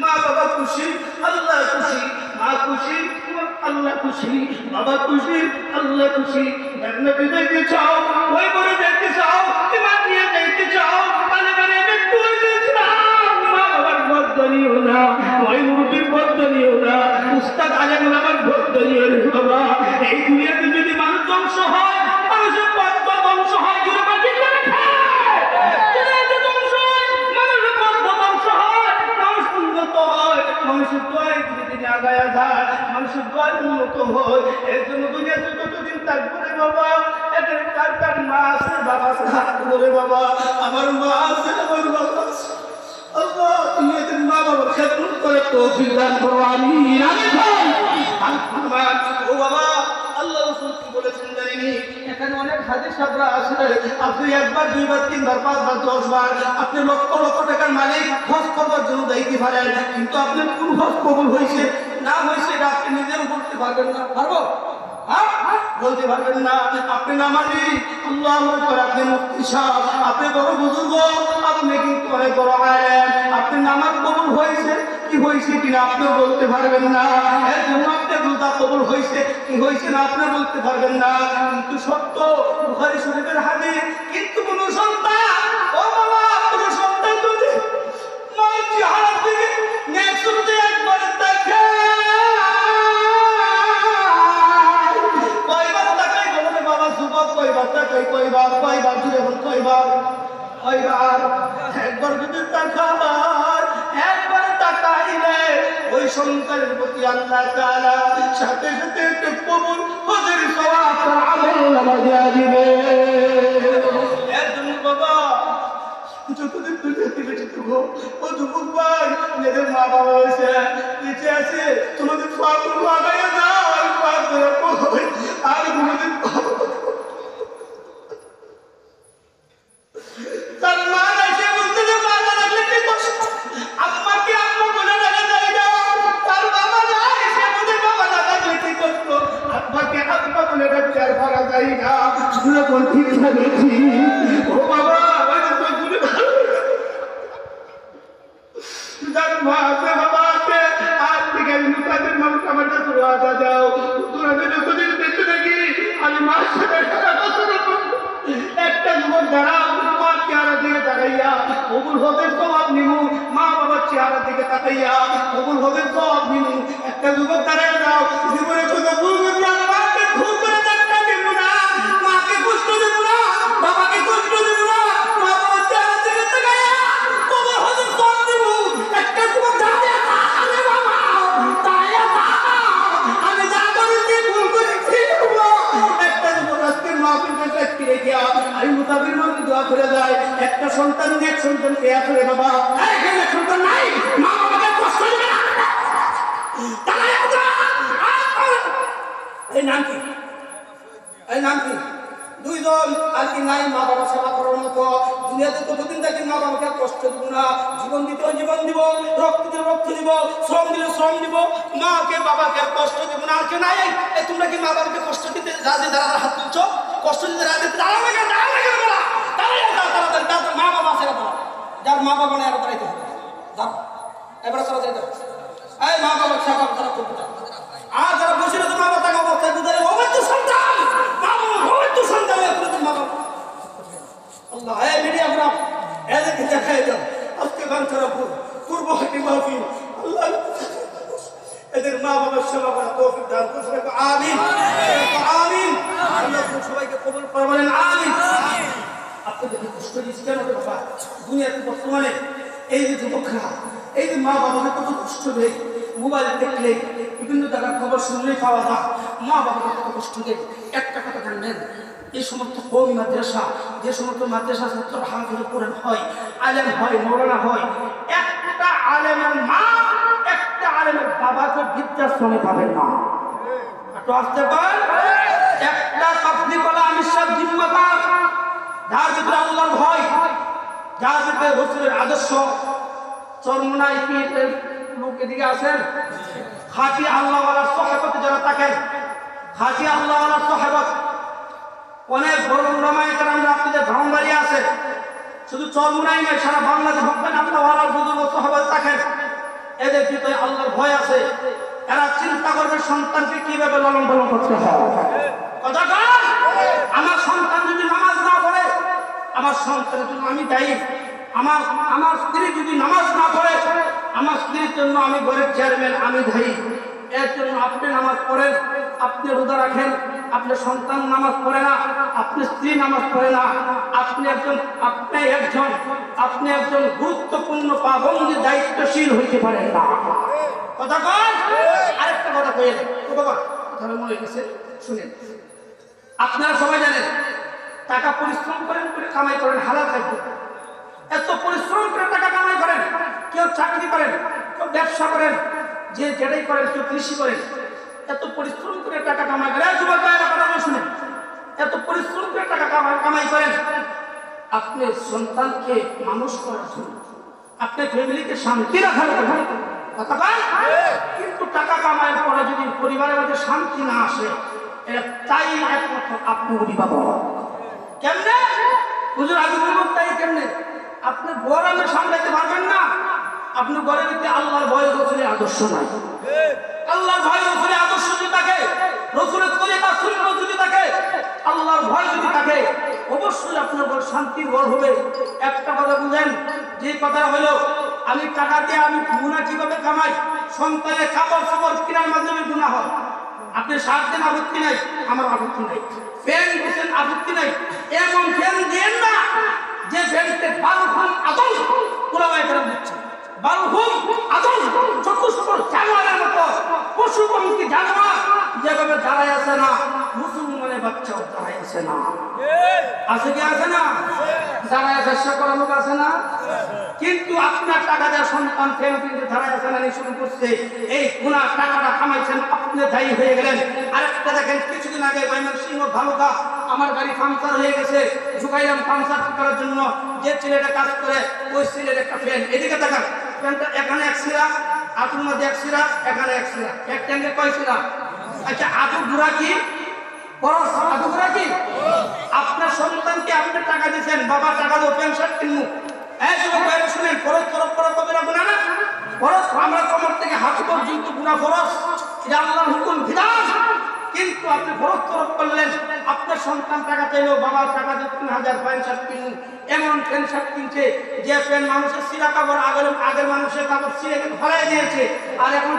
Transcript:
মা বাবা খুশি, আল্লাহ খুশি, মা খুশি, আল্লাহ খুশি, বাবা খুশি, আল্লাহ খুশি। জান্নাতে দেখতে চাও, ওই করে দেখতে চাও, ইমান নিয়ে দেখতে চাও, মানে একটু মা বাবার বদলিও না, ওই মুরব্বীর বদলিও না, উস্তাদ আলেম আমার বদলিও বাবা। এই দুনিয়াতে যদি মানুষ ধ্বংস হয়, মানুষের পথ ধ্বংস হয়, মানুষের দোয়ায় ধীরে ধীরে আগায়া যায়, মানুষের দোয়ায় উন্নত হয়। এর জন্য দুনিয়াতে যতদিন থাকবে বাবা, এখানে কার কার মা আছে বাবা হাত করে বাবা, আমার মা আছে, আমার বাবা আছে। আল্লাহ তুমি এদের মা বাবার খেদমত করে তৌফিক দান করো, আমিন আমিন। ও বাবা, আল্লাহ রাসূল কি বলেছেন জানেননি? এখানে অনেক হাদিস সাবরা আছে, আপনি একবার দুইবার তিনবার পাঁচবার 10 বার আপনি লক্ষ লক্ষ টাকার মালিক হজ করবার জন্য দায়িত্ব পারেন, কিন্তু আপনার কোন হজ কবুল হয়েছে না হয়েছে এটা আপনি নিজেও বলতে পারবেন না। পারবো? বলতে পারবেন না। আপনি নামাজি, আল্লাহু আকবার, আপনি মুফতি সাহেব, আপনি বড় বুজুর্গ, আপনি কিন্তু অনেক বড় আলেম, আপনি নামাজ কবুল হয়েছে কি হয়েছে কিনা আপনি বলতে পারবেন না। এর জন্য আপনার রোজা কবুল হয়েছে কি হয়েছে না আপনি বলতে পারবেন না। কিন্তু সত্য বুখারী শরীফের হাদিস, কিন্তু কোন সন্তান, ও বাবা, কোন সন্তান যদি মায়ের চেহারা থেকে নেক্সটে একবার দেখে, কয়বার তাকাই বলে বাবা যুবক, কয়বার তাকাই, কয়বার জুড়ে বল, কয়বার একবার যদি তাকায়, একবার তাকাইলে ওই সন্তানের প্রতি আল্লাহ তাআলা সাথে সাথে একটা কবুল হজের সওয়াব তার আমলনামা দিয়ে দিবে। এর জন্য বাবা যতদিন দুনিয়াতে বেঁচে থাকো, ও যুবক ভাই, নিজের মা বাবা হয়েছে বেঁচে আছে, তোমাদের পাগুলো লাগাইয়া দাও, আর পা ধরে কই আর কোনোদিন তার মা এসে বলতে যে মা না লাগলে কি কষ্ট, আম্মাকে আম্মা বলে ডাকা যায় না, তার বাবা না এসে বলতে বাবা না লাগলে কি কষ্ট, আব্বাকে আব্বা বলে ডাকতে আর পারা যায় না। শুনে কোন ঠিক লাগেছি, ও বাবা আমাদের তো শুনে যার মা আছে বাবা আছে, আজ থেকে আমি তাদের মানুষ আমার কাছে ওয়াদা দাও, তোরা যতদিন বেঁচে থাকি আমি মার সাথে সারা বছর একটা যুবক দাঁড়াও, মার চেহারা দিকে তাকাইয়া কবুল হবে সওয়াব নিমু, মা বাবার চেহারা দিকে তাকাইয়া কবুল হবে সওয়াব নিমু। একটা যুবক দাঁড়ায় দাও, জীবনে কোথাও ভুল করবো না, মাকে ভুল করে ডাক্তার দেব না, মাকে কষ্ট দেব না, বাবাকে কষ্ট দেব না, মা বাবার চেহারা দিকে তাকাইয়া কবুল হবে সওয়াব নিমু। একটা যুবক দাঁড়ায় আরে বাবা তাই আমি যা করেছি ভুল করেছি, একটা যুবক আজকে মাহফিলকে সাক্ষী রেখে আমি মুতাবির মধ্যে দোয়া করে যায়, একটা সন্তান এক সন্তান কে আসলে বাবা এখানে সন্তান নাই, মা বাবাকে কষ্ট দেবে না। এই নাম কি, এই নাম কি? দুইজন আর কি নাই মা বাবা সেবা করার মতো। দুনিয়াতে কতদিন থাকি মা বাবাকে কষ্ট দিব না, জীবন দিতে জীবন দিব, রক্ত দিলে রক্ত দিব, শ্রম দিলে শ্রম দিব, মাকে বাবাকে কষ্ট দিব না। আর কে নাই? তোমরা কি মা বাবাকে কষ্ট দিতে রাজি? যারা হাত তুলছ কষ্ট দিতে রাজি, দাঁড়াও না, দাঁড়াও না, তাড়াতাড়ি তাড়াতাড়ি মা বাবা আছে দাঁড়া, যার মা বাবা নেই আরো দাঁড়াইতে হবে, দাঁড়া এবার তাড়াতাড়ি দাঁড়া। এই মা বাবা সেবা তারা করতে চায়, আর যারা বসে রয়েছে মা বাবা অবস্থায় বুঝে অবৈধ সন্তান, মা বাবা অবৈধ সন্তান মা বাবা। আল্লাহ এই মিডিয়া গ্রাম এদেরকে দেখাই দাও, আজকে গান খারাপ পূর্ব হাটি মাহফিল, আল্লাহ এদের মা বাবার সেবা করার তৌফিক দান করুন, আমিন আমিন। আল্লাহ সবাইকে কবুল করে বলেন আমিন। আপনাদের কষ্ট দিচ্ছে কেন বাবা? দুনিয়াতে বর্তমানে এই যে যুবকরা, এই যে মা বাবাকে কত কষ্ট দেয়, মোবাইল দেখলে বিভিন্ন জায়গার খবর শুনলেই পাওয়া যায়, মা বাবাকে কত কষ্ট দেয়। একটা কথা জানবেন, এই সমস্ত কওমি মাদ্রাসা, যে সমস্ত মাদ্রাসা ছাত্র হাফেজ কোরআন হয়, আলেম হয়, মৌলানা হয়, একটা আলেমের মা একটা আলেমের বাবাকে বৃদ্ধাশ্রমে পাবেন না। একটু আসতে পারেন, একটা কাপড়ি কলা আমির জিম্মাদার, যার ভিতরে আল্লাহর ভয়, যার ভিতরে রাসূলের আদর্শ, চরমনাই লোক এদিকে আছেন, খাঁটি আল্লাহওয়ালার সাহাবত যারা থাকেন, খাঁটি আল্লাহওয়ালার সাহাবত, অনেক বড় উলামায়ে কেরাম আপনাদের ব্রাহ্মণবাড়ি আছে, শুধু চরমুনাই নয়, সারা বাংলাদেশ হবেন আপনার ওয়ালার বুজুর্গ হবে থাকেন, এদের ভিতরে আল্লাহর ভয় আছে। এরা চিন্তা করবে সন্তানকে কিভাবে লালন পালন করতে হয়। কথা কয়, আমার সন্তান যদি নামাজ না পড়ে, আমার সন্তানের জন্য আমি দায়ী। আমার স্ত্রী যদি নামাজ না পড়ে, আমার স্ত্রীর জন্য আমি ঘরের চেয়ারম্যান, আমি দায়ী। এর জন্য আপনি নামাজ পড়েন, আপনি রোজা রাখেন, আপনার সন্তান নামাজ পড়ে না, আপনার স্ত্রী নামাজ পড়ে না, আপনি একজন গুরুত্বপূর্ণ পাবন্দি দায়িত্বশীল হইতে পারেন না। কথা কয়, আরেকটা কথা কয়ে বাবা তাহলে মনে গেছে শুনেন। আপনারা সবাই জানেন টাকা পরিশ্রম করেন, করে কামাই করেন হালাল খাদ্য। এত পরিশ্রম করে টাকা কামাই করেন, কেউ চাকরি করেন, কেউ ব্যবসা করেন, যে যেটাই করেন, কেউ কৃষি করেন, এত পরিশ্রম করে টাকা কামাই করেন। শুনেন, এত পরিশ্রম করে টাকা কামাই করেন আপনি সন্তানকে মানুষ করার জন্য, আপনি ফ্যামিলিকে শান্তি রাখার জন্য। কিন্তু টাকা কামাই পরে যদি পরিবারের মধ্যে শান্তি না আসে, তাই একমাত্র আপনি অভিভাবক। কেমনে হুজুর আগে বলুন, তাই কেমনে? আপনি ঘর আপনি সামলাইতে পারবেন না। আপনি ঘরের ভিতরে আল্লাহর ভয় রসুলের আদর্শ নাই। আল্লাহর ভয় রসুলের আদর্শ যদি থাকে, রসুলের তরিকা সুন্নাহ যদি থাকে, আল্লাহর ভয় যদি থাকে, অবশ্যই আপনার ঘর শান্তির ঘর হবে। একটা কথা বুঝেন, যে কথা হলো আমি টাকা দিয়ে আমি গুনাহ কিভাবে কামাই, সন্তানের কাপড় সাপড় কেনার মাধ্যমে গুনাহ হয়। আপনি সার দেন, আপত্তি নাই, আমার আপত্তি নাই। ফ্যান দিচ্ছেন, আপত্তি নাই। এমন ফ্যান দেন না যে ফ্যানতে 12 আতঙ্ক পুরাবাই করে দিচ্ছে। 12 আতঙ্ক ছোট ছোট জানোয়ারের মতো পশুপঙ্খী জানোয়ার যেভাবে দাঁড়ায় আছে না, মুসলমানের বাচ্চাও দাঁড়ায় আছে না। আছে কি আছে না? দাঁড়ায় চেষ্টা করার লোক আছে না? কিন্তু আপনার টাকা দেওয়া সন্তান ফেল কিন্তু দাঁড়ায় আছে না, শুরু করছে। এই গুনাহ টাকাটা কামাইছেন, আপনি দায়ী হয়ে গেলেন। আরেকটা দেখেন, কিছুদিন আগে বাইমান সিংহ ভালুকা আমার গাড়ি পাংচার হয়ে গেছে, ঝুঁকাইলাম পাংচার করার জন্য। যে ছেলেটা কাজ করে ওই ছেলের একটা ফ্যান, এদিকে দেখান, ফ্যানটা এখানে এক সিরা, আঁটুর মধ্যে এক সিরা, এখানে এক সিরা, এক ট্যাঙ্কে কয় সিরা? আচ্ছা, আঁটু ঘুরা কি খরচ? আঁটু ঘুরা কি? আপনার সন্তানকে আপনি টাকা দিচ্ছেন, বাবা টাকা দেবো প্যান্ট শার্ট কিনবো, শুনেন, খরচ তরফ করা কবে না গুণা না? খরচ আমরা কমর থেকে হাঁটু পর্যন্ত গুণা খরচ, এটা আল্লাহর হুকুম বিধান। কিন্তু আপনি খরচ তরফ করলেন, আপনার সন্তান টাকা চাইলেও বাবা টাকা দিয়ে 3000 প্যান্ট শার্ট কিনুন। এমন প্যান্ট শার্ট কিনছে যে প্যান্ট মানুষের সিরা কাপড়, আগের মানুষের কাপড় ছিঁড়ে ফেলাই দিয়েছে, আর এখন